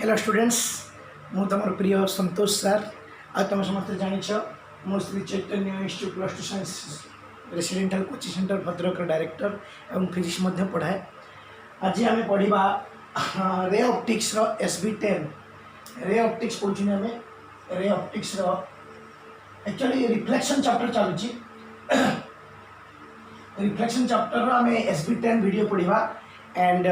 Hello students मु तुम प्रिय संतोष सर आ तुम समस्त जाच मो Shri Chaitanya institute plus two science residential coaching centre Bhadrak director एवं फिजिक्स पढ़ाए। आज आम पढ़ा ray optics SB10 ray optics पढ़ुँ आम रे ऑप्टिक्स एक्चुअली रिफ्लेक्शन चैप्टर चलुची रिफ्लेक्शन चैप्टर आम SB10 वीडियो पढ़ा एंड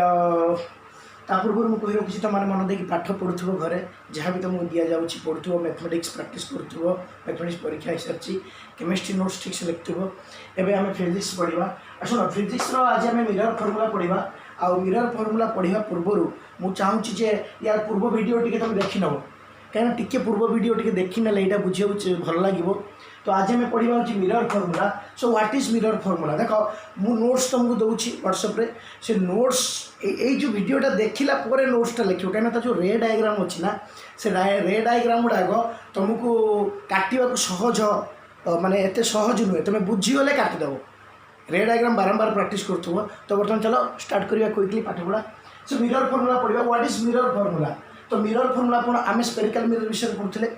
ता पूर्व मुझे कही रखी तुम मन देकी पाठ पढ़ुव घरे जहाँ भी तुमको दि जाऊँगी पढ़ुव मैथमेटिक्स प्रैक्टिस करुव मैथमेटिक्स परीक्षा हो सारी केमिस्ट्री नोट्स ठीक से लिखुव एवं आम फिजिक्स पढ़ा शुण फिजिक्स आज आम मिरर फर्मुला पढ़ा आउ मिरर फर्मुला पढ़ा पूर्व मुझे चाहूँगी जे यार पूर्व वीडियो टी तुम देखी नब कहीं टी पूर्व वीडियो टी देखी ना यहाँ बुझे भल लगे। तो आज आम पढ़ा हूँ mirror formula. So what is mirror formula देख मु नोट्स तुमको दूसरी व्हाट्सएप से नोट्स ये जो वीडियोटा देखला नोट्सटा लिख कहीं जो रे डायग्राम अच्छी ना से रे डायग्राम गुड़ाक तुमको काटा सहज माने एत सहज नुहे तुम बुझीगले काटिदेव रे डायग्राम बारंबार प्रैक्टिस करुव। तो बर्तमान चलो स्टार्ट करिया क्विकली पाठ पढ़ा। सो मिरर फर्मुला पढ़ा व्हाट इज मिरर फर्मुला। तो मिरर फर्मुला अपन आम स्पेरिकल मिरर विषय पढ़ुले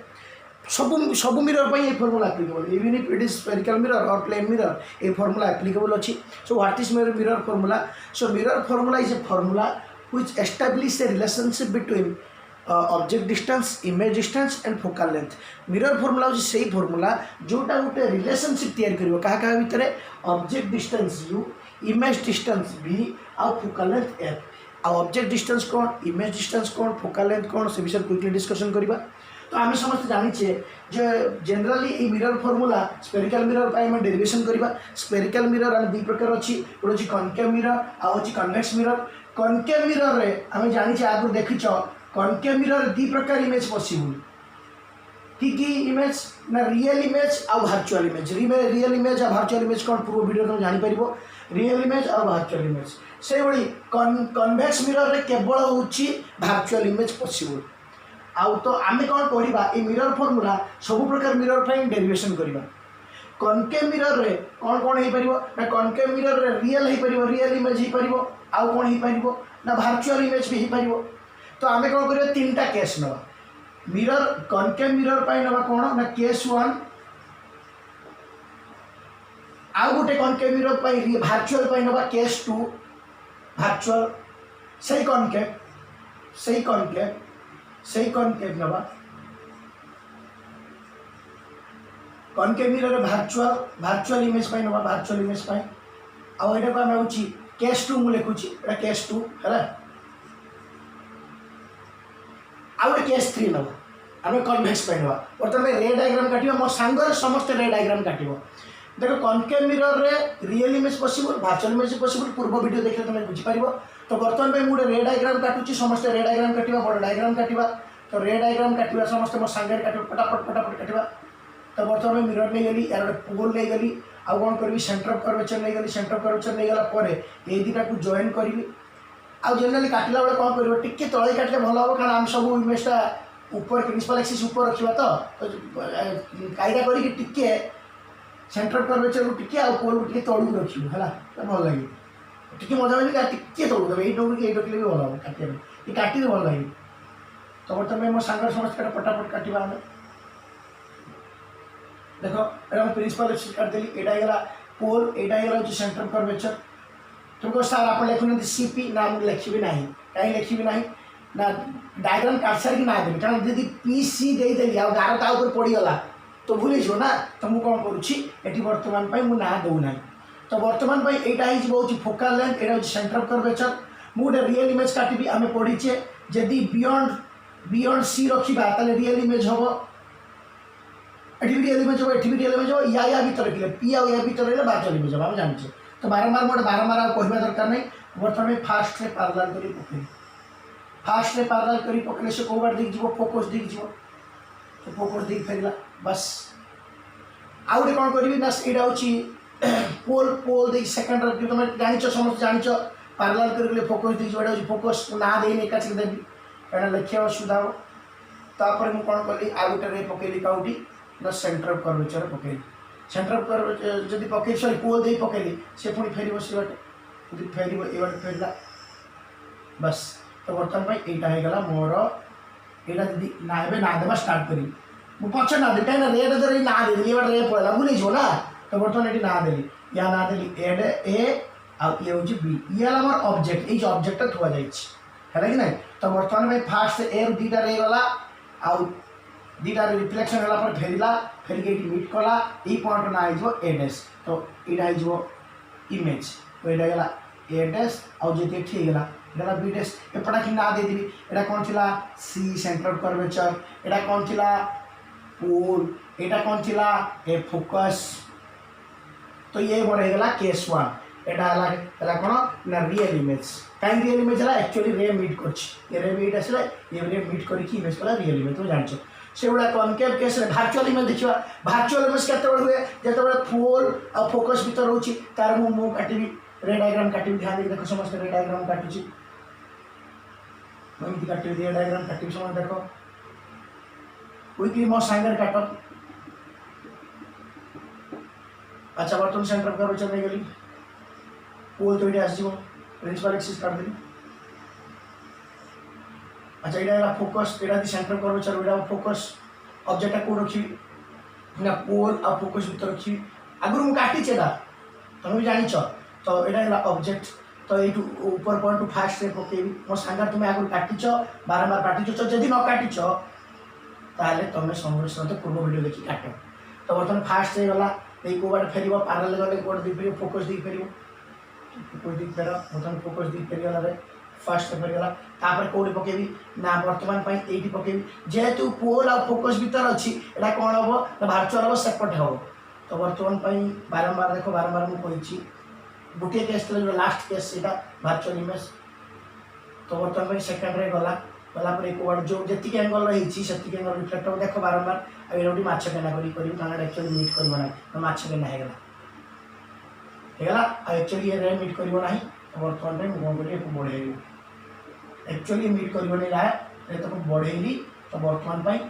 सब मिरर पर ये formula applicable even if it is spherical mirror और प्लेन मिरर ये फर्मुला एप्लिकेबल अच्छी। So what is mirror formula. So mirror formula is a formula which establish A relationship between object distance image distance and focal length. Mirror formula हूँ से formula जोटा गोटे relationship तैयारी करिवो कहा कहा भितर object distance u image distance v आउ focal length f आ object distance कौन इमेज डिस्टेंस कौन फोकल लेंथ कौन से विषय क्विकली डिस्कशन करवा। तो आम समस्त जाचे जे जनरली ये मिरर फर्मुला स्पेरिकल मिरर पर आम डेरिवेशन करवा। स्पेरिकल मिरर आम 2 प्रकार अच्छी गोटे हूँ कनकेव मिरर आउ कन्वेक्स मिरर। कनकेव मिरर रे आम जाचे आगु देखीच कनकेव मिरर 2 प्रकार इमेज पॉसिबल कि इमेज ना रियल इमेज आ वर्चुअल इमेज। रियल इमेज आ वर्चुअल इमेज कौन पूर्व वीडियो तुम जापर रियल इमेज आ वर्चुअल इमेज से भाई कन्वेक्स मिरर रे केवल हूँ वर्चुअल इमेज पॉसिबल। आउ तो आम कौन पढ़ा ये मिरर फर्मुला सब प्रकार मिरर पर डेरिवेशन करवा। कनकेव मिरर रे कौन कौन हो पार ना कनकेव मिरर रे रियल हो पार रियल इमेज हो पार आउ कौन हो पार ना वर्चुअल इमेज भी हो पार। तो आम कौन कर 3टा केस नवा मिरर कनकेव मिरर पर नवा कौन ना केस 1 आउ गोटे कनकेव मिरर पर वर्चुअल पर नवा केस 2 वर्चुअल सही कनकेव नवा कनकेव मिरर वर्चुअल इमेज पर नवा वर्चुअल इमेज पर आउ एटा को आम हूँ केस 2 मुझे लिखुची केस 2 है आउ गोटे केस 3 नवा आम कन्वेक्स पर नवा। बर्तमान रे डायग्राम काटिबा मो सांगर समस्त रे डायग्राम काटिबो। देखो कनकेव मिरर रे real image possible virtual image possible पूर्व वीडियो देखले तुम बुझीपार। तो बर्तमान पे मुझे रे डायग्राम काटुची समस्त रे डायग्राम काटिबा बड़ डायग्राम काटिबा। तो रे डायग्राम काटिबा समस्त मो सांगर काटिबा फटाफट काटिबा। तो बर्तमान में मिरर नहीं गली यार पोल नहीं गली आउ कौन करी सेंटर ऑफ कर्वेचर नहीं गली सेंटर ऑफ कर्वेचर नहीं गला पर ये दुटा को जॉइन करी आउ जनरली काटिला बेले कौन कर टिके तले काटिले भल हम कारण आम सब इमेजटा ऊपर प्रिंसिपल एक्सिस ऊपर रखा तो कायदा करी टिके सेंटर ऑफ कर्वेचर को टिके आ पोल को टिके तळू रखिबो हला भल लागे टिके मजा लगे टिके तळू देबे एई डोर के एई डोकले भी भल हम काटिया ये काटी दे भल लागे। तो बर्तमान मो सांगर समस्त फटाफट काटिबा हम देखो एरा प्रिंसिपल एक्सिस काट देली एटा गेला पोल एटा गेला सेंटर ऑफ कर्वेचर। तुमको सर आप लिखुना सीपी ना मुझे लिखी ना कहीं लिखी ना ना डायग्राम काट सारी ना देवी कारण यदि पीसी देदेली आ गार ता ऊपर पड़गला तो भूल जाओ ना। तो मुझे कौन करुँची बर्तमान मुझे ना दौना। तो बर्तमान यहाँ हूँ फोकल लेंथ यहाँ हूँ सेंटर ऑफ कर्वेचर मुझे गोटे रियल इमेज काटिबी आम पढ़ीचे जदि बियॉन्ड सी रखा रियल इमेज हम ये रियल इमेज हम ये रियल इमेज हम या भर रखिले पी आ भर रही वर्चुअल इमेज हम आम जाने। तो बारंबार मोटे बारंबार आ कहवा दरकार नहीं बर्तमान फास्ट रे पैरेलल करी पकड़ी फास्ट रे पैरेलल करी पकड़े से कौ बार दिख जीवो फोकस दिख जीवो तो फोकस दिख फेरला बस। आउ गोटे कौन करी ना यहाँ हूँ पोल दे सेकेंड तुम जाच समस्त जाच पैरेलल कर फोकस दिख जाए फोकस ना देनी एकाच देवी कहीं लिखा असुविधा हो। तापर मुझे कौन कली आ गोटे रे पकईली कौटी ना सेंटर ऑफ कर्वेचर पकईली सेंटर ऑफ कर्वेचर जब पकई सॉरी पोल दे पकईली से पुणी फेर से बाटे फेर ये बाटे फेरला बस। तो बर्तमान यहाँ होगा मोर यहाँ दीदी ना ए ना देवा स्टार्ट करी मु पछे ना दे कहीं रेड जर ना दे ये रे पड़ा भूली जो ना तो बर्तमान ये ना देली या ना देली ए आ ये हूँ बी ये आम ऑब्जेक्ट ये ऑब्जेक्ट थुआ जाए कि ना तो बर्तमान में फास्ट ए दुटा रे गला आउ दुटा रिफ्लेक्शन है फेरला फेरिक मीट कला ये पॉइंट ना हो ए डैश तो यहाँ हो इमेज तो यहाँ गला ए डैश आउ जी ठीक है এটা বি ড্যাশ এপটা কি না দিয়ে দিবি এটা কোন ছিল সি সেন্টার অফ কার্ভেচার এটা কোন ছিল পোল এটা কোন ছিল এ ফোকাস তো ये বড় হয়ে গেল কেস 1 এটা হলা কোন না রিয়েল ইমেজ কাই রিয়েল ইমেজ হলা एक्चुअली রে মিট করছি এ রে মিট আসলে এ রে মিট করি কি ইমেজ কলা রিয়েল ইমেজ তুমি জানছো সেগুলা কনকেভ কেস রে ভার্চুয়াল ইমেজ দেখিবা ভার্চুয়াল ইমেজ কেতেବେଳେ हुए যেতেବେଳେ পোল আর ফোকাস ভিতর রହୁଛି তার মু কাটিবি रे डायग्राम काटिबी ध्यान देके देखो समस्त रे डायग्राम काटुची एमती काटिबी रे डायग्राम काटिबी समझ देखो क्विकली मो साइनर काट अच्छा बर्तन सेंटर ऑफ कर्वेचर नहीं गली पोल तो ये आसीबो प्रिंसिपल एक्सिस काट देली अच्छा एटा focus Etah the centre of curvature Etah focus object को रखी ना पोल आ फोकस भीतर रखी आगुर मु काटी छेदा तुम भी जानि छ तो यहाँ ऑब्जेक्ट तो ये ऊपर पॉइंट टू फास्ट से पकेबी मो सांगा तुम्हें आगुरी काटिच बारंबार काटिच जदि न काटिच ताले तुम संरक्षण तो पूर्व वीडियो देखी काट तो बर्तमान फास्ट से गला ये को बार फेर पैरेलल गले कोड दी फेर फोकस दी फेर फोकस दी फेर बर्तमान फोकस दी फेर गला रे फास्ट से फेर गला तापर कोडी पकेबी ना बर्तमान पई एटी पकेबी जेहेतु पोल आ फोकस भीतर अछि एटा कोन हबो ना भार्चुअल हबो सेपरेट हबो तो बर्तमान पई बारंबार देखो बारंबार मु कहिछि गोटे केस जो लास्ट केस से भार्चुअल इमेज तो बर्तमान में सेकेंड रे गला एक वर्ड जो जी एंगल रही से एंगल रिफ्लेक्ट हो देख बारंबार आ ये माछ केना करी एक्चुअली मीट कर माछ केना होगा एक्चुअली ये मीट कर बर्तमान में कौन करी बढ़े एक्चुअली मीट कर बढ़ेली तो बर्तमान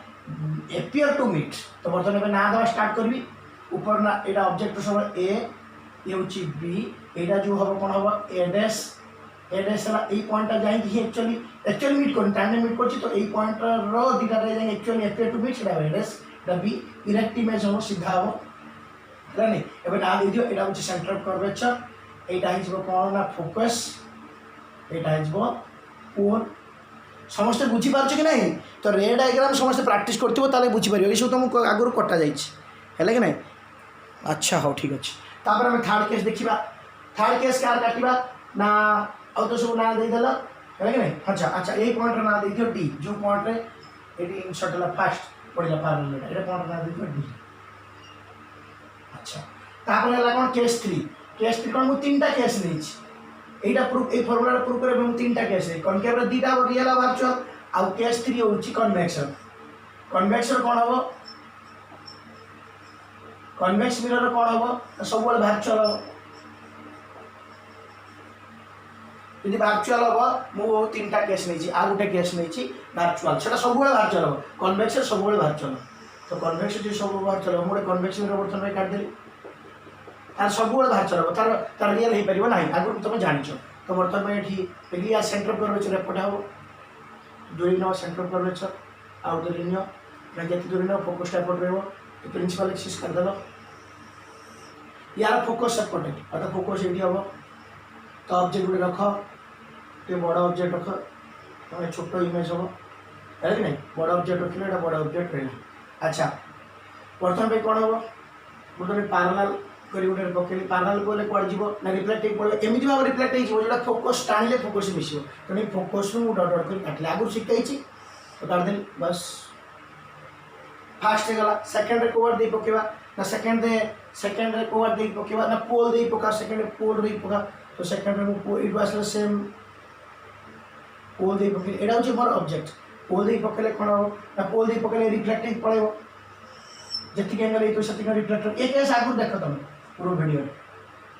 एपियर टू मीट तो बर्तमान ना देवा स्टार्ट करी ऊपर ना यहाँ ऑब्जेक्ट सब ए ये हूँ बी यहाँ जो हम कौन हम ए डैश है ये पॉइंट जाए एक्चुअली मीट कर टाइम मीट कर तो यही पॉइंट दुटा जाए एक्चुअली एपियर टू मीट से ए डैश बी इरेक्ट इमेज हम सीधा हम है नहीं एवं ना दे दियो यहाँ हूँ सेंटर ऑफ कर्वेचर यहाँ हो कौन ना फोकस यहाँ हो पोल समस्त बुझीपार कि नहीं तो रे डायग्राम समस्त प्रैक्टिस करते बुझीपार ये सब तुमको आगुरी कटा जाए कि नहीं अच्छा हाँ ठीक अच्छे तापर आम थर्ड केस देखा थर्ड केस क्या काटा ना आउ तो सब ना देदेल है कि नहीं अच्छा अच्छा यही पॉइंट ना दे दियो डी जो पॉइंट रे ये इनसर्ट है फास्ट पड़ा पैरेलल ये पॉइंट ना दे दियो डी अच्छा तापर है कौन केस 3 कौन मुझे 3टा केस नहीं यहाँ प्रूफ ये फर्मुला प्रूफ कर 3टा केस है कनकेव दुटा रियल भार्चुअल आउ केस 3 हूँ कन्वेक्शन कौन हम कन्वेक्स मिरर कौन हम सब भार्चुअल हम यदि भार्चुअल हम मु 3टा केस नहीं आ गोटे केस नहीं भार्चुअल से सब भार्चुअल हम कन्वेक्स सब भार्चुअल तो कन्वेक्स जो सब भार्चुअल हम गोटे कन्वेक्स मिरर बर्तमान काटिदेली तार सब भार्चुअल हम तार रियल हो पार ना आगुरी तुम जान तो बर्तमान ये पहले सेंटर ऑफ कर्वेचर एपटे हम दूरी न सेंटर ऑफ कर्वेचर आउ दूरी न जी दूरी न फोकस एपट रहा प्रिंसिपल एक्सिस करदेल यार फोकस सेपटे अर्थात फोकस ये हम तो ऑब्जेक्ट गोटे रख ये बड़ ऑब्जेक्ट रख तुम्हें छोट इमेज हम है कि नहीं बड़ ऑब्जेक्ट रखिले बड़ ऑब्जेक्ट रहा अच्छा बर्तमान पे कौन हम गोटे पैरेलल करी गोटे पकेली पैरेलल बोले कौन जीव ना रिफ्लेक्ट पड़े एमती भाव रिफ्लेक्ट हो जो फोकस टाणिले फोकस मिसिव तेणु फोकस मुझे डट डट कर काटिले आगुरी शिखाई तो काटिदेली बस फास्ट गला सेकेंड रे कोवर दे पकेवा ना सेकेंड रे कोवर दे पकेवा ना पोल दे पका सेकेंड रे पोल दे पका तो second ray it was the same pole दे पके एडा होची मोर ऑब्जेक्ट पोल दे पकेले कोन ना पोल दे पकेले रिफ्लेक्टिंग पळेबो जति एंगल ए तो सति रिफ्लेक्टर एक केस आगु देखो तुम पूरा वीडियो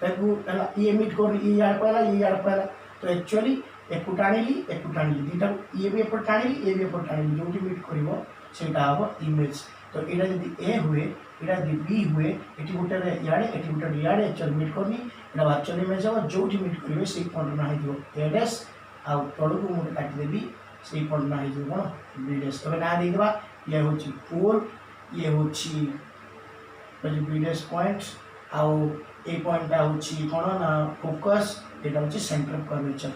ताकू ये मीट कर ये यार पहला तो एक्चुअली एक टाणी दुटा ये भी एपट टाणी ये भी एपट टाणी जो मीट करिवो सेटा हम इमेज तो यहाँ जब ए हुए यहाँ जब बी हुए ये गोटे इे गोटे इे एक्चुअल मीट करनी यहाँ भार्चुअल इमेज हम जो मीट करेंगे से पॉइंट ना हो ए डैश आउ तलू मुझे काटिदेवी से पॉइंट ना हो कौन बी डैश तबे ना देबा ये होची पोल ये होची बी डैश पॉइंट आउ ए पॉइंटटा होची कौन ना फोकस एटा होची सेंटर ऑफ कर्वेचर।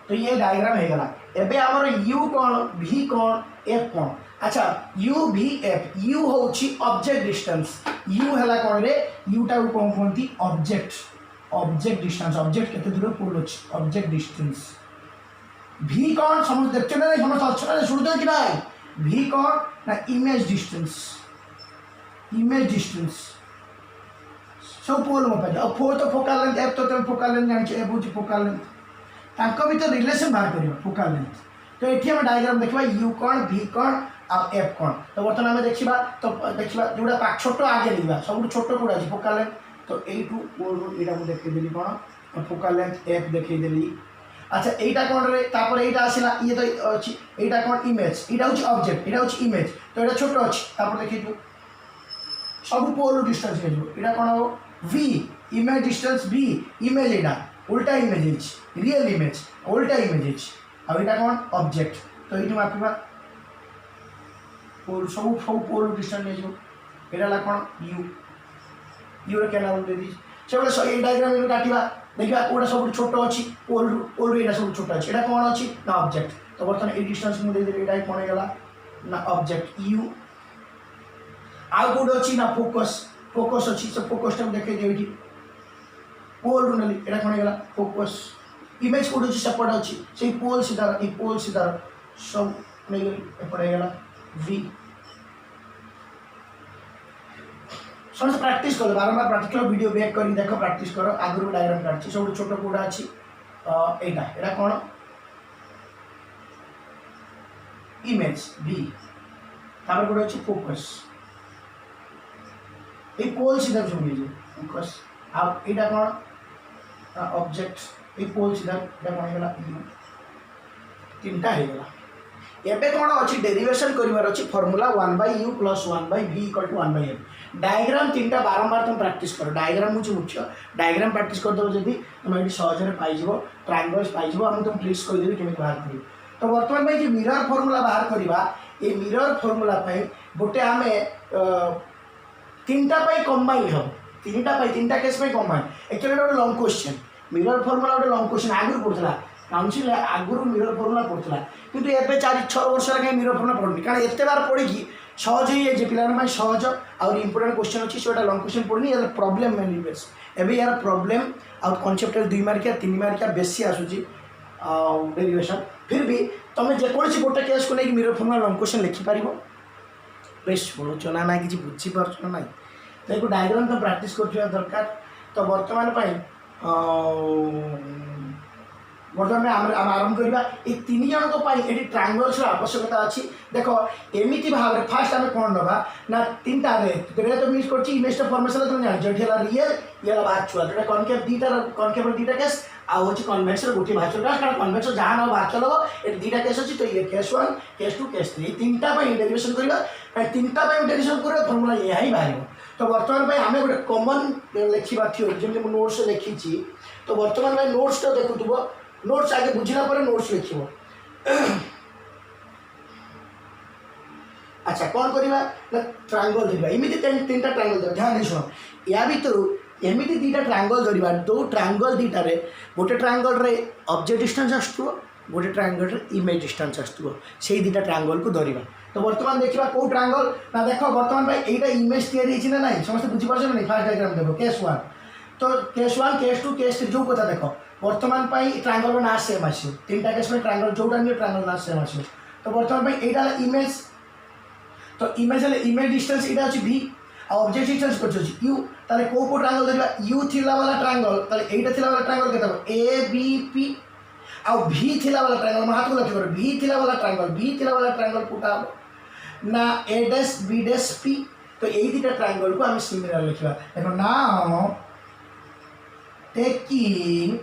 तो ये डायग्राम हो गला। एबे हमर u कौन v कौन f कौन। अच्छा u v f u होची ऑब्जेक्ट डिस्टेंस u हला कौन रे u टा को कहती ऑब्जेक्ट डिस्टेंस ऑब्जेक्ट केते दूर पोल अछि ऑब्जेक्ट डिस्टेंस। v कौन समझ देखते ना समझ अच्छा ना सुन दो कि नहीं v कौन ना इमेज डिस्टेंस सब पोल में पाए अब फोर तो फोकल लेंथ f तो फोकल लेंथ जानि छ f होची फोकल लेंथ तांको भी तो रिलेशन बाहर करियो फोकल लेंथ। तो एठी हम डायग्राम देखबा u कौन v कौन आ f कौन। तो बर्तमान हम देखिबा तो देखिबा जोडा पाक छोटो आगे लिबा सब छोटो कोडा अछि फोकल लेंथ। तो एटू पोल एटा हम देखै देली कोन फोकल लेंथ f देखै देली। अच्छा एटा कोन रे तापर एटा आसिला ये तो अछि एटा कोन इमेज एटा होछि ऑब्जेक्ट एटा होछि इमेज तो एटा छोटो अछि तापर देखै दू सब पोल डिस्टेंस हे जो एटा कोन हो v image distance v image एटा उल्टा इमेज है रियल इमेज उल्टा इमेज है अब एटा कौन ऑब्जेक्ट। तो ये मापिबा पोल सब पोल डिस्टेंस है जो एटा ला कौन u रे केना दे दी सब ए डायग्राम में काटिबा देखिबा ओडा सब छोटो अछि पोल एटा सब छोटो अछि एटा कौन अछि ना ऑब्जेक्ट। तो बर्तमान ए डिस्टेंस मु दे दे एटा कोन हे गला ना ऑब्जेक्ट u आउ कोड अछि ना फोकस अछि सब फोकस टा देखे देउठी पोल रुनली एटा कोन गला फोकस इमेज कोड अछि सपोर्ट अछि से पोल सीधा सब नै एपडे गला v समझ प्रैक्टिस करो बारंबार प्रैक्टिस करो वीडियो बैक करी देखो प्रैक्टिस करो आगुरु डायग्राम काटछि सब छोटो कोड अछि एटा कोन इमेज v तापर कोड अछि फोकस ए पोल सीधा सुनि जे फोकस अब एटा कोन ऑब्जेक्ट ए पोल सीधा एटा कोन गला u तीनटा हे गला। एबे कोन अछि डेरिवेशन करिवार अछि formula 1/u + 1/v = 1/f diagram तीनटा बारंबार तुम प्रैक्टिस करो डायग्राम मुझे मुख्य डायग्राम प्रैक्टिस कर दो जदी तुम एटी सहज रे पाई जिवो ट्रायंगल्स पाई जिवो हम तुम ट्रिक्स कर देबी केमे बाहर करियो। तो वर्तमान में जे मिरर फार्मूला बाहर करिबा ए मिरर फार्मूला पई गोटे हमें तीनटा पई कंबाइन हो तीनटा केस पई कंबाइन एक्चुअली गोटे लॉन्ग क्वेश्चन मिरर फार्मूला गोटे लॉन्ग क्वेश्चन आगुर पड़थला काउंसिल आगुर मिरर फार्मूला पड़थला किंतु एबे 4-6 वर्ष रे मिरर फार्मूला पड़नी कारण एते बार पड़ी कि सहज ही जे पिलान में सहज और इंपोर्टेंट क्वेश्चन अछि सेटा लॉन्ग क्वेश्चन पड़नी यार प्रॉब्लम मेनली बेस एबे यार प्रॉब्लम और कांसेप्ट 2 मार्किया 3 मार्किया बेसी आसुची डेरिवेशन फिर भी तुम जेकोसी गोटे केस को लेकिन मिरर फार्मूला लॉन्ग क्वेश्चन लिखि पारिबो बेस शुणुच ना कि बुझी पार्छ ना तो एक डायग्राम तो प्रैक्टिस कर दरकार। तो वर्तमान बर्तमान आम आरंभ करवा ये 3 जन ये ट्रायंगल्स आवश्यकता अच्छी देख एमती भाव में फास्ट आम कौन नवा ना 3टा रे तो मीन कर इमेज फॉर्मेशन तुम जान जो रियल ये भार्चुअल जो कनकेव 2टा केस आउ हूँ कन्वेक्शन गोटे भार्चुअल केस कारण कन्वेक्शन जहाँ ना भार्चुअल हम ये 2टा केस अच्छी तो ये केस 1 केस 2 केस 3 3टा डेरिवेशन करवा 3टा डेरिवेशन कर फर्मूला यह ही बाहर। तो बर्तमान आम गोटे कमन लिखा थ्योरी जमी नोट्स लिखी तो बर्तमान भाई नोट्स तो देखुव नोट्स आगे बुझला पर नोट्स लिखिबो। अच्छा कौन करवा ना ट्रायंगल धरवा एमती 3टा ट्रायंगल धर ध्यान दे सुन या भीतर एमती 2टा ट्रायंगल धरवा दो ट्रायंगल 2टा रे गोटे ट्रायंगल रे ऑब्जेक्ट डिस्टेंस आसुथबो गोटे ट्रायंगल रे इमेज डिस्टेंस आसुथबो से 2टा ट्रायंगल को धरवा। तो बर्तमान देखा कौ ट्रायंगल ना देख बर्तमान भाई एटा इमेज तैयारी ना ना समस्त बुझी पारछ ना फास्ट डायग्राम देखो केस 1 तो केस 1 केस 2 केस 3 जो कथा देखो बर्तमान ट्रायंगल ना सेम आस 3टा केस में ट्रायंगल जोटा नहीं ट्रायंगल ना सेम आस। तो बर्तमान एटा इमेज तो इमेज डिस्टेंस एटा अछि v ऑब्जेक्ट डिस्टेंस को u ताले को ट्रायंगल देखबा u थिला वाला ट्रायंगल ताले एटा थिला वाला ट्रायंगल केता a b p आ v थिला वाला ट्रायंगल म हाथ को लक्ष्य करो v थिला वाला ट्रायंगल कोटा ना a dash b dash p तो यही 2टा ट्रायंगल को हम सिमिलर लिखबा देखो नाउ टेकिंग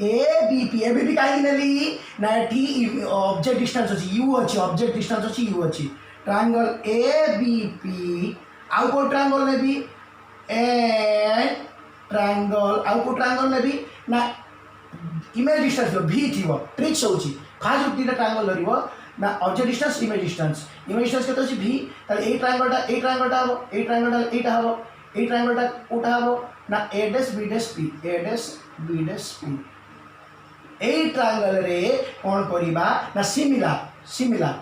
एबीपी कहीं नेली ना टी ऑब्जेक्ट डिस्टेंस अच्छी यू अच्छी ऑब्जेक्ट डिस्टेंस अच्छी यू अच्छी ट्रायंगल एबीपी आउ को ट्रायंगल नेबी एंड ट्रायंगल आउ को ट्रायंगल नेबी ना इमेज डिस्टेंस भी थी ट्रिक्स होची फास्ट जो तीन ट्रायंगल धरिबो ना ऑब्जेक्ट डिस्टेंस इमेज डिस्टेंस केते अछि भी ताले ए ट्रायंगलटा हबो ए ट्रायंगलटा एटा हबो ए ट्रायंगलटा कोटा हबो ना A dash B dash P ए ट्रायंगल रे कोन करिबा ना सिमिलर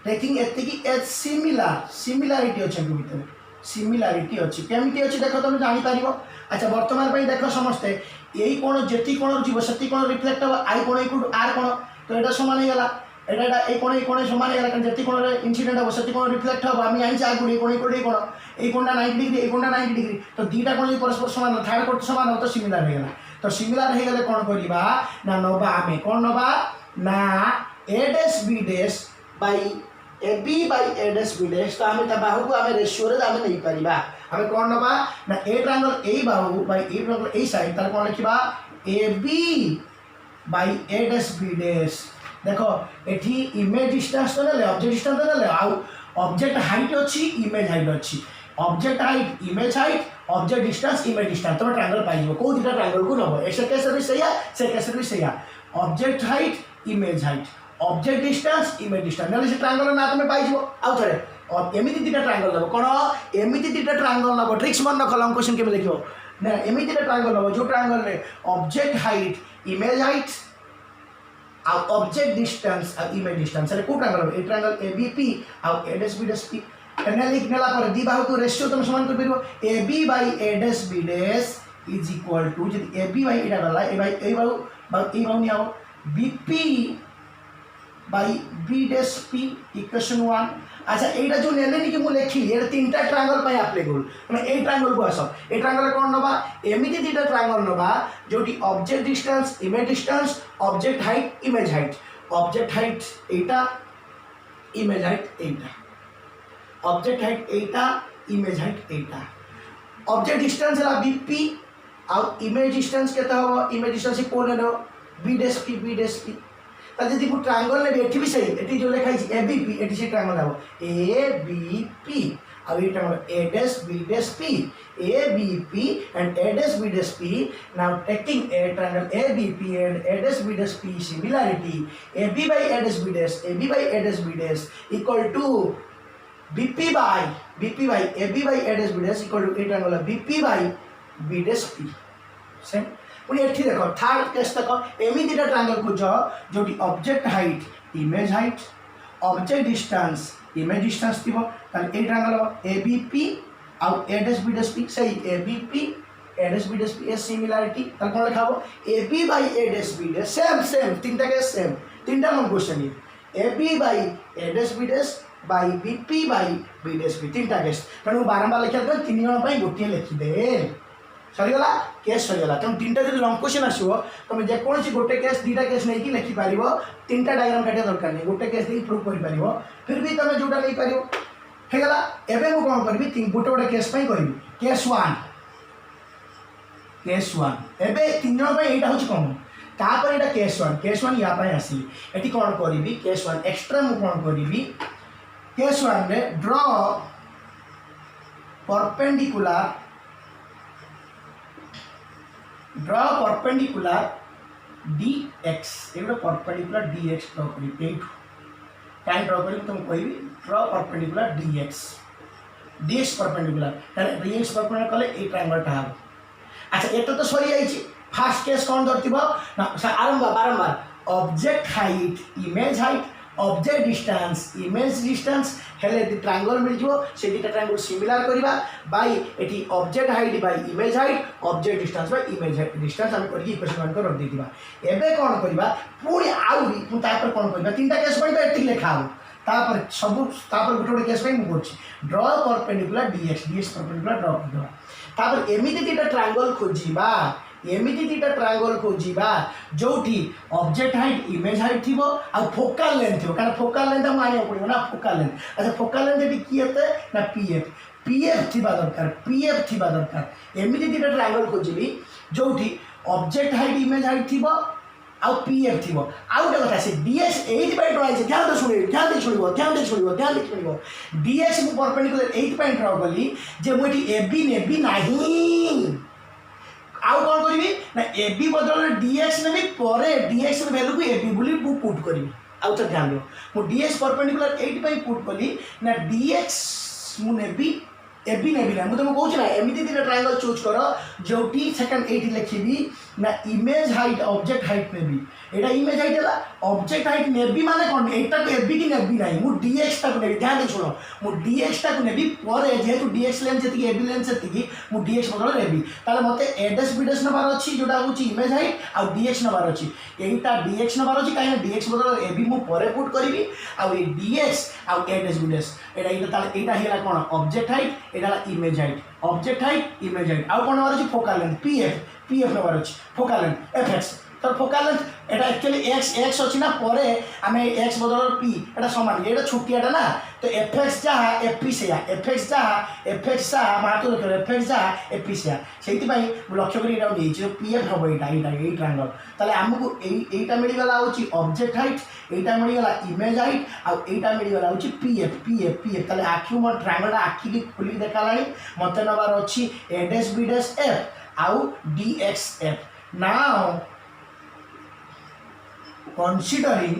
टेकिंग एते की एच सिमिलरिटी अछि भीतर सिमिलरिटी अछि केमिति अछि देखो तुम जानि पारिबो। अच्छा वर्तमान पई देखो समस्ते यही कोण जेती कोण जीव सती कोण रिफ्लेक्ट हो आई कोण इक्वल टू आर कोण तो एटा समान हे गेला एटा ए कोण समान हे गेला कारण जेती कोण रे इंसिडेंट हो सती कोण रिफ्लेक्ट हो आमी आइ आर कोण कोण इक्वल टू कोण ए कोणटा 90 डिग्री ए कोणटा 90 डिग्री तो दीटा कोण परस्पर समान थर्ड कोण समान हो तो सिमिलर हे गेला तो सिमिलर हे गेले कोण करिबा ना नबा आमे कोण नबा ना A dash B dash by A B by A dash B dash तो आमे ता बाहु को आमे रेशियो रे आमे नहीं परिबा आमे कोण नबा ना ए ट्रायंगल ए बाहु बाय ए ट्रायंगल ए साइड तार कोण लिखिबा A B by A dash B dash देखो एठी इमेज डिस्टेंस तो ले ऑब्जेक्ट डिस्टेंस तो ले आउ ऑब्जेक्ट हाइट अछि इमेज हाइट अछि object height image height object distance image distance तो ट्रायंगल पाइबो को दिटा ट्रायंगल को नबो ऐसे कैसे भी सही है से कैसे भी सही है object height image height object distance image distance नले से ट्रायंगल ना तुम पाइबो आउ थरे और एमिति दिटा ट्रायंगल नबो कोन एमिति दिटा ट्रायंगल नबो ट्रिक्स मन न कलम क्वेश्चन के लिखियो ना एमिति दिटा ट्रायंगल नबो जो triangle ray object height image height आ ऑब्जेक्ट डिस्टेंस आ इमेज डिस्टेंस रे को ट्रायंगल ए ट्रायंगल एबीपी आ A dash B dash P एने लिखनेला पर दी बाहु को रेशियो तुम समान कर परबो AB by A dash B dash is equal to जदी AB बाय एटा गला ए बाय ए बाहु नि आओ BP by B dash P equation 1 अच्छा एटा जो नेले नि कि मु लेखि ए तीनटा ट्रायंगल पय एप्लीकेबल माने ए ट्रायंगल को आसो ए ट्रायंगल कोन नबा एमिति दिटा ट्रायंगल नबा जोटी object distance image distance object height image height object height एटा इमेज हाइट एटा ऑब्जेक्ट हाइट एटा इमेज हाइट एटा ऑब्जेक्ट डिस्टेंस है बीपी और इमेज डिस्टेंस केता हो इमेज डिस्टेंस कोन है बी डैश पी ता जदी को ट्रायंगल ने एठी भी सही एठी जो लिखा है एबीपी एठी से ट्रायंगल हो एबीपी अब ये triangle A dash P ABP and A dash B dash P now taking a triangle ABP and A dash B dash P similarity AB by A dash B dash equal to BP by AB by A dash B dash equal to 8 triangle BP by B dash P same पुनी एठी देखो third case देखो एमी दिटा triangle को जोटी object height image height object distance image distance थिबो ताले ए ट्रायंगल ABP आउ A dash B dash P सही ABP A dash B dash P A similarity ताले कोन लिखाबो AB by A dash B dash same तीनटा case same तीनटा हम question ये AB by A dash B dash by BP by B dash P तीनटा case तेणु बारंबार लिखा तो तीन जन पई गोटे लिखि दे सरीगला केस सरीगला तुम तीनटा जब लॉन्ग क्वेश्चन आसो तुम जे कोनसी गोटे केस दीटा केस नहीं कि लिखि पारिबो तीनटा डायग्राम काटिया दरकार नहीं गोटे केस नहीं प्रूव करि पारिबो फिर भी तुम जोटा नहीं पारिबो हेगला एबे मु कोन करबी तीन गोटे केस पई करबी केस 1 एबे तीन जन पई एटा होची कम तापर एटा केस 1 या पई आसी एटी कोन करबी केस 1 एक्स्ट्रा मु कोन करबी case 1 ray draw perpendicular dx एगो परपेंडिकुलर dx ड्रॉ करी एट टाइम ड्रॉ करी तुम कहबी ड्रॉ परपेंडिकुलर dx परपेंडिकुलर तारे dx परपेंडिकुलर कले ए ट्रायंगल टा हो अच्छा एतो तो सरी जाईची फर्स्ट केस कोन धरतिबो ना बारंबार object height image height object distance image distance हेले दी ट्रायंगल मिल जो से दिटा ट्रायंगल सिमिलर करिबा by eighty object height bye image height object distance by image distance हम करके इक्वेशन को रख देतिबा एबे कोन करिबा पूरी आउरी मु तापर कोन करिबा तीनटा केस पय तो एटी लेखा हो तापर सब तापर गोटे केस पय मु करछि draw perpendicular dx perpendicular draw करबा तापर एमिति दिटा ट्रायंगल खोजिबा एमिति दिटा ट्रायंगल खोजिबा जोठी ऑब्जेक्ट हाइट इमेज हाइट थिबो आ फोकल लेंथ थिबो कारण फोकल लेंथ हम आनियो पड़िबो ना फोकल लेंथ अच्छा फोकल लेंथ एटी की हेते ना पीएफ थिबा दरकार एमिति दिटा ट्रायंगल खोजिबी जोठी ऑब्जेक्ट हाइट इमेज हाइट थिबो आ पीएफ थिबो आ गोटे कथा से डीएक्स 8 पॉइंट ड्रॉ है ध्यान दे सुनिबो डीएक्स मु परपेंडिकुलर 8 पॉइंट ड्रॉ कली जे मोटी एबी नेबी नाही आउ कौन करी ना ए बी बदल डीएक्स नेबी पर डीएक्स वैल्यू को ए बी बोली मु पुट करी आउ तो ध्यान दियो मु डीएक्स परपेंडिकुलर एट पई पुट कली ना डीएक्स मु नेबी ए बी नेबी ना मुझे कहूँ ना एमती दिन ट्रायंगल चूज कर जो सेकेंड एट लिखी ना इमेज हाइट ऑब्जेक्ट हाइट नेबी एटा इमेज हाइट है ऑब्जेक्ट हाइट नेबी माने कौन एटा को एबी की नेबी नहीं मु डीएक्स टा को नेबी ध्यान दे सुनो मु डीएक्स टा को नेबी पर जेहेतु डीएक्स लेंथ जति एबी लेंथ जति मु डीएक्स बदल नेबी ताले मते एडेस बीडेस नबार अछि जोटा होची इमेज हाइट आ डीएक्स नबार अछि एटा डीएक्स नबार अछि काहे डीएक्स बदल एबी मु परे पुट करबी आ ए डीएक्स आ एडेस बीडेस एटा ताले एटा हेला कोन ऑब्जेक्ट हाइट एटा image height object height image height आउ कोन नबार अछि फोकल लेंथ पीएफ नबार अछि फोकल लेंथ एफएक्स तो फोकल लेंथ एटा एक्चुअली एक्स अच्छी ना परे आम एक्स बदल पी एटा सामान ये छुटियाटा ना तो एफएक्स जहाँ एफपी से एफएक्स जहाँ मार्क रख एफएक्स जहाँ एफपी से से लक्ष्य कर पीएफ हम यहाँ ट्रायंगल ताले आमको यहीटा मिलगला हूँ ऑब्जेक्ट हाइट यहीटा मिलगला इमेज हाइट आईटा मिलगला हूँ पीएफ पीएफ पीएफ ताले आखि मो ट्रायंगल आखि खोलिक देखला मत नबार अच्छी एडेस बीडेस एफ आउ डीएक्स एफ नाउ considering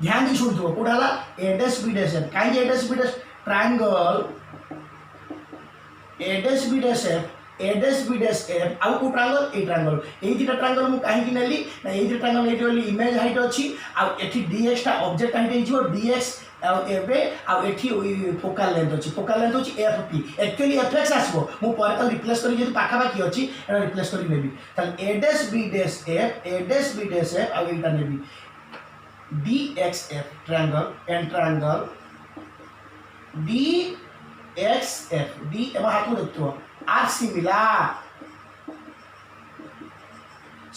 ध्यान दी शुद्ध कौटा एडेस बीडेस एफ कहीं एडेस बीडेस ट्रायंगल एडेस बीडेस एफ आउ को ट्रायंगल ए ट्रायंगल ए दुटा ट्रायंगल मु कहीं नेली ना ए दुटा ट्रायंगल एठी वाली इमेज हाइट अछि आ एठी डीएक्स टा ऑब्जेक्ट हाइट हिजो डीएक्स एबे आ एठी फोकल लेंथ अछि फोकल लेंथ अछि एफपी एक्चुअली एफएक्स आसबो मु पर त रिप्लेस करी जे पाखा बाकी अछि एटा रिप्लेस करी नेबी त एडेस BDes F uh Etah navy डीएक्सएफ triangle and triangle डीएक्सएफ D एमा हाथ में देखतो आर सिमिलर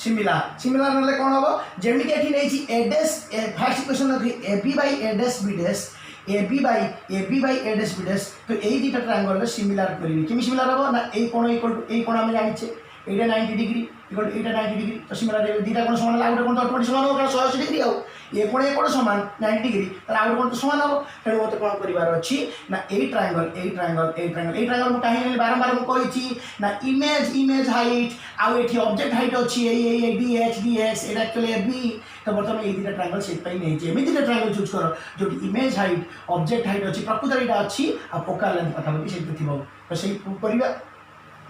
नले कौन हम जमी कि नहीं A dash first question AB by A dash B dash AB by A dash B dash तो यही दुटा ट्रायंगल सिमिलर करी कि सिमिलर हम ना ए कोण इक्वल टू ए कोण आम जाने एटा 90 degree equal to Etah 90 degree तो सिमिलर दुटा कोण समान लागो कोण तो ऑटोमेटिक समान हो कारण 180 डिग्री आउ ए कोण समान 90 डिग्री तर आउ कोण तो समान हो तेणु मत कोण करिवार अछि ना ए ट्रायंगल मु काहे बारंबार मु कहिछि ना इमेज हाइट आउ एठी ऑब्जेक्ट हाइट अछि ए डीएक्स एटा एक्चुअली बी तो बर्तमान ए दुटा ट्रायंगल सेट पई नै जे एमिति ट्रायंगल चूज करो जो इमेज हाइट ऑब्जेक्ट हाइट अछि प्रकृत एटा अछि आ फोकल लेंथ पता भी सेट थिबो तो सेही करिवा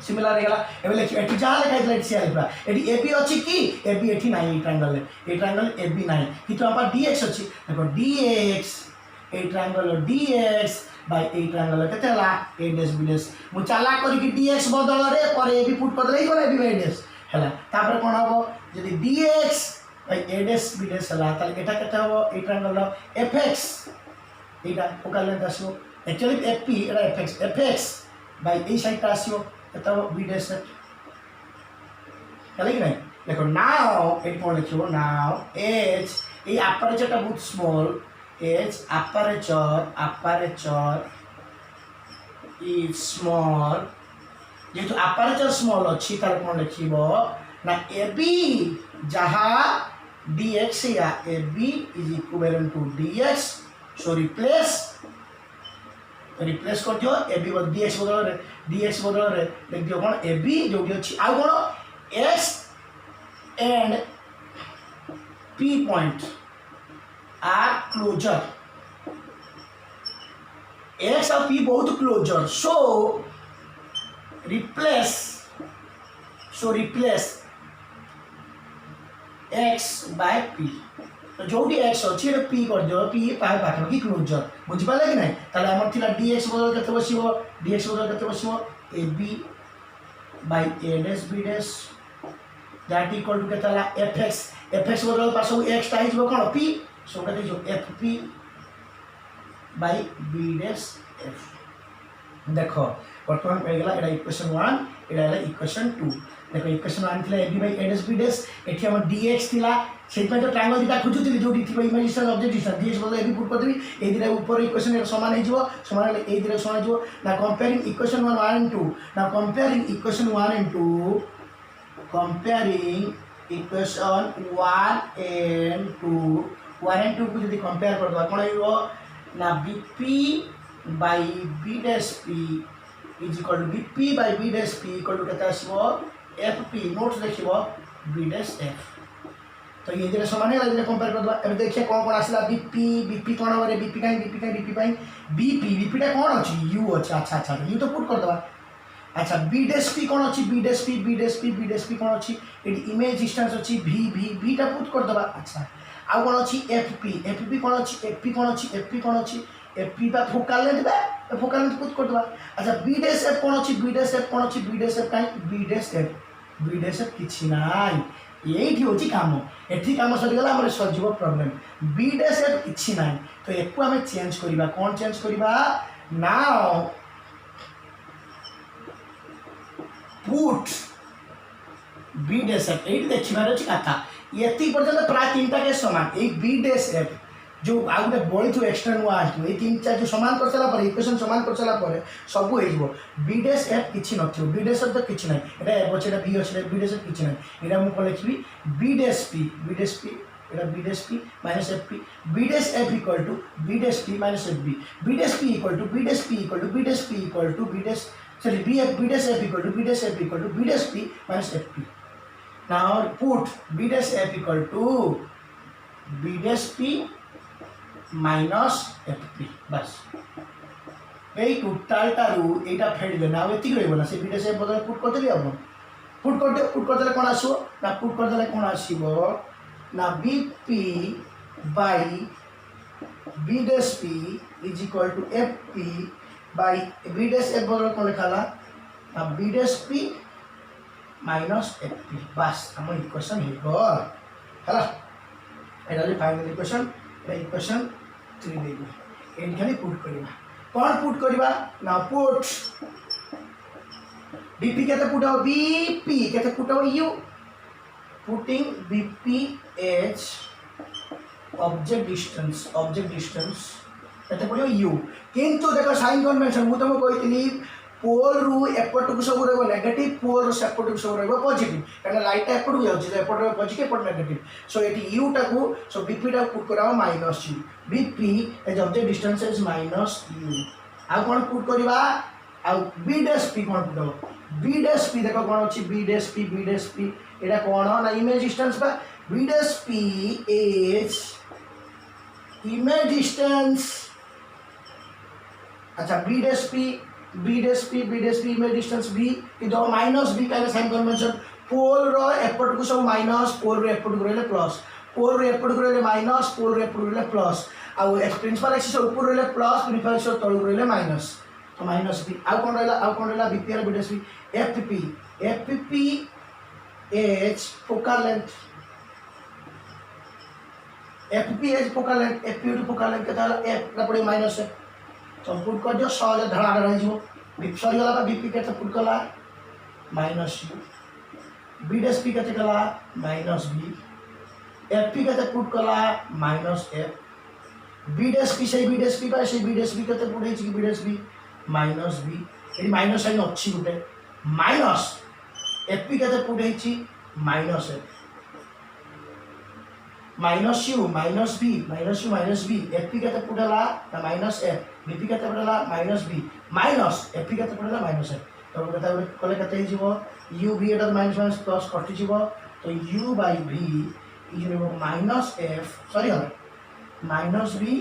सिमिलर रेगला एबे लिख एठी जहां लिखा है से लिखा एठी एबी अछि कि एबी एठी नाही ट्रायंगल एबी नाही किंतु आपा डीएक्स अछि देखो डीएक्स ए ट्रायंगल डीएक्स बाय ए ट्रायंगल केतेला ए डेस बी डेस मु चाला करी कि डीएक्स बदल रे पर एबी पुट कर देई कोन एबी बाय डेस हला तापर कोन हबो जदी dx by A dash B डेस हला ताले एटा केते हबो ए ट्रायंगल एफएक्स एटा फोकल लेंथ आसो एक्चुअली एफपी एटा एफएक्स बाय ए साइड आसो एटा बी डेस चले कि नहीं देखो नाउ एट कौन लिखो नाउ एच ए अपर्चर टा बहुत स्मॉल एच अपर्चर इज स्मॉल जेतु अपर्चर स्मॉल अच्छी तार कौन लिखिबो ना एबी जहाँ डीएक्स या AB is equivalent to DX so replace कर दियो एबी डीएक्स बदल रे लिख दियो कौन एबी जोटी अछि आ कौन X and P point are closer X और पी बहुत closer so replace X by P तो जो एक्स अच्छी पी कर दियो पी पाखापाखि क्लोजर बुझिपारे कि नहीं ताले हमर थिला डीएक्स बदल केते बसिबो डीएक्स बदल केते बसिबो AB by A dash B dash that equal to केतला एफएक्स बदल पासो एक्स टाइज बो कोन पी सो केते जो FP by B dash F देखो वर्तमान पे गेला एटा इक्वेशन 1 एटा इक्वेशन 2 देखो इक्वेशन 1 थिला AB by A dash B डेस एठी हमर डीएक्स थिला सेटमेंट ट्रायंगल दिटा खोजुतिली जोटी थिबो इमेजिनेशन ऑब्जेक्ट डिस्टेंस डीएक्स बदल एबी पुट कर देबी ए दिरा ऊपर इक्वेशन ए समान हे जिवो समान हेले ए दिरा समान जिवो ना कंपेयरिंग इक्वेशन 1 एंड 2 ना कंपेयरिंग इक्वेशन 1 एंड 2 को यदि कंपेयर कर दो कोन हेबो ना BP by B dash P is equal to BP by B dash P equal to केते आसीबो एफपी नोट्स देखिबो बी डैश एफ। तो ये जो समान है ये कंपेयर कर दो। अब देखिए कौन कौन आसला बीपी बीपी कौन हो रे बीपी काई बीपी पाई बीपी बीपीटा कौन अछि यू अछि। अच्छा अच्छा यू तो पुट कर दवा। अच्छा बी डैश पी कौन अछि बी डैश पी कौन अछि एटी इमेज डिस्टेंस अछि भी टा पुट कर दवा। अच्छा आ कौन अछि एफपी कौन अछि एफपी कौन अछि एफपी बा फोकल लेंथ बा फोकल लेंथ पुट कर दवा। अच्छा बी डैश एफ कौन अछि बी डैश एफ कौन अछि बी डैश एफ काई बी डैश एफ किछि नाइ यही होची काम एठी काम सरी गला हमर सजीव प्रॉब्लम बी डैश एफ किछि नाइ। तो एको हमें चेंज करिबा कोन चेंज करिबा now put B dash F at देखिबार अछि कथा यति पर्यंत प्राय तीनटा के समान एक बी डैश एफ जो आ गोटे बड़ी थो एक्सट्रा नुआ आसो ये तीन चार जो समान कर सारा पर इक्वेशन समान कर सारा पर सब हो जिवो बी डैश एफ किछि नथियो बी डैश एफ तो किछि नै एटा एफ अछि एटा बी अछि बी डैश एफ किछि नै एटा मु को लिखबी बी डैश पी एटा B dash P minus F P B dash F equal to B dash P minus F B dash P equal to B dash P equal to B dash P equal to B dash sorry B dash F equal to B dash F equal to B dash P minus F P. Now put B dash F equal to B dash P minus FP बस यही total टारू एटा fade देना अब एतिक रहइबो ना से B dash F बदले put कर देली अब put कर देले कोन आसो ना पुट कर देले कोन आसीबो ना BP by B dash P is equal to FP by B dash F बदले कोन लिखाला ना B dash P minus FP बस हम इक्वेशन हे गल हला एटा फाइनल इक्वेशन 3 देबो एन खाली पुट करबा कोन पुट करबा ना पुट बीपी केते पुट हो बीपी केते पुट हो you putting BP as object distance केते पुट हो यू किंतु देखो साइन कन्वेंशन मु तुमको कहितली पोल रु एपट को सब रहबो नेगेटिव पोल रु सेपट को सब रहबो पॉजिटिव कारण लाइट एपट को जाउची एपट रे पॉजिटिव एपट नेगेटिव सो एटी यू टा को सो बीपी टा पुट कराओ minus U BP as object distance is minus U आ कोन पुट करबा आ बी डैश पी कोन पुट हो बी डैश पी देखो कोन अछि बी डैश पी एटा कोन ना इमेज डिस्टेंस बा B dash P is image distance. अच्छा B dash P image distance B इधर माइनस बी का साइन कन्वेंशन पोल रो एपट को सब माइनस पोल रो एपट को रहले प्लस पोल रो एपट को रहले माइनस पोल रो एपट को रहले प्लस आ प्रिंसिपल एक्सिस ऊपर रहले प्लस प्रिंसिपल एक्सिस तळ रहले माइनस तो माइनस बी आ कोन रहला बीपी और B dash P FP as focal length FP to focal length केता एफ का पड़े माइनस है तो पुट कर दियो सहज धड़ा रह जिवो सरी गला बीपी केते पुट कला minus U B dash P केते कला माइनस बी एफपी केते पुट कला minus F B dash P से बी डैश पी बाय से बी डैश पी केते पुट हेछि B dash P minus B एडी माइनस साइन अछि गुटे माइनस एफपी केते पुट हेछि minus F minus U minus B FP केते पुटला ना माइनस एफ बीपी केते पुटला माइनस बी माइनस एफपी केते पुटला माइनस एफ तो केते कले केते हिजिवो यू बी एटा माइनस माइनस प्लस कटि जिवो तो U by v is minus F sorry हला माइनस बी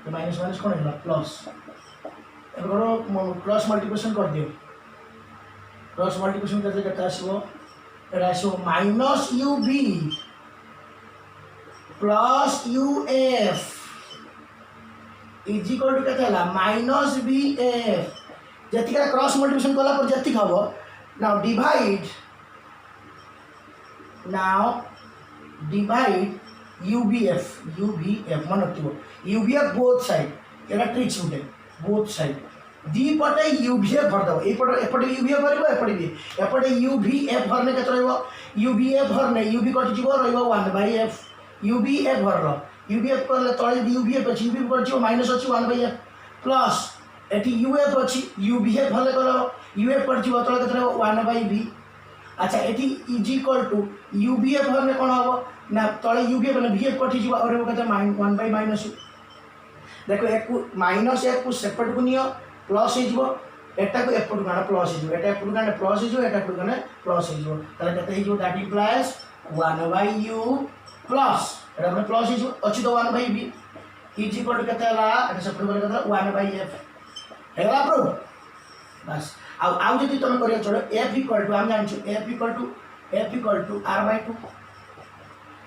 तो माइनस माइनस कोन हला प्लस एगरो क्रॉस मल्टीप्लिकेशन कर दियो क्रॉस मल्टीप्लिकेशन करते केते आसीबो एटा आसीबो minus U B plus U F is equal to केते हला माइनस बी एफ जति का क्रॉस मल्टीप्लिकेशन कला पर जति खाबो नाउ डिवाइड यूबीएफ मन रखिबो यूबीएफ बोथ साइड एटा ट्रिक्स उठे बोथ साइड दी पटे यूबीएफ भर दो एपटे यूबीएफ भरबो एपटे यूबीएफ भरने केते रहबो यूबीएफ भरने यूबी कटि जिवो रहबो 1/f यूबीएफ भरलो यूबीएफ करले तळे यूबीएफ अछि यूबीएफ कर जिवो माइनस अछि 1/f प्लस एटी यूएफ अछि यूबीएफ भले करो यूएफ कर जिवो तळे केते रहबो 1/v। अच्छा एटी इज इक्वल टू यूबीएफ भरले कोन हबो ना तळे यूबीएफ ने वीएफ कटि जिवो और केते 1/-u देखो एक माइनस एक को सेपरेट को नियो प्लस हे जिवो एटा को एपट गाना प्लस हो एटा एपट गाना प्लस हो एटा एपट गाना प्लस हो ताले केते हो that implies 1/u plus iota माने प्लस हो अछि तो 1/v इज इक्वल टू केते हला एटा सब गले केते 1/f हेला प्रो बस आउ जदि तुम करियो चलो f इक्वल टू हम जानछु f इक्वल टू r/2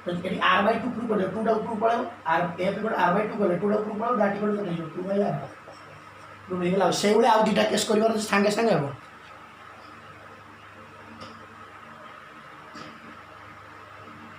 तो यदि r/2 प्रूव कर 2 टा प्रूव पड़े r f इक्वल r/2 कर 2 टा प्रूव पड़े that equal to 2/r prove हेला से उले आउ दीटा केस करिवार संगे संगे हो